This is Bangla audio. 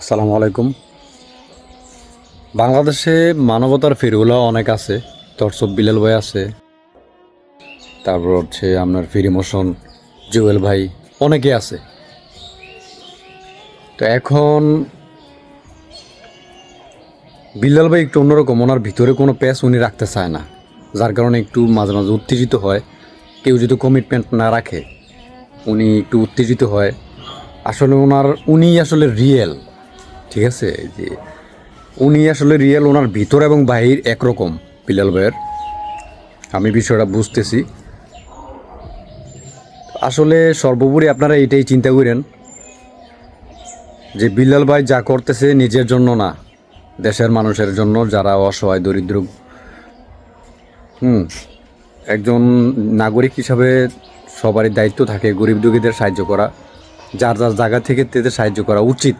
আসসালামু আলাইকুম। বাংলাদেশে মানবতার ফেরিওয়ালা অনেক আছে। তরসব বিলাল ভাই আছে, তারপর হচ্ছে আপনার ফেরি মোশন জুয়েল ভাই, অনেকে আছে। তো এখন বিল্লাল ভাই একটু অন্যরকম, ওনার ভিতরে কোনো প্যাচ উনি রাখতে চায় না, যার কারণে একটু মাঝে মাঝে উত্তেজিত হয়। কেউ যদি কমিটমেন্ট না রাখে উনি একটু উত্তেজিত হয়। আসলে উনি আসলে রিয়েল, ঠিক আছে, যে উনি আসলে রিয়েল, ওনার ভিতর এবং বাহির একরকম বিল্লাল ভাইয়ের। আমি বিষয়টা বুঝতেছি। আসলে সর্বোপরি আপনারা এটাই চিন্তা করেন যে বিল্লাল ভাই যা করতেছে নিজের জন্য না, দেশের মানুষের জন্য, যারা অসহায় দরিদ্র। হুম একজন নাগরিক হিসাবে সবারই দায়িত্ব থাকে গরিব দুঃখীদের সাহায্য করা, যার যার জায়গা থেকে তাদের সাহায্য করা উচিত।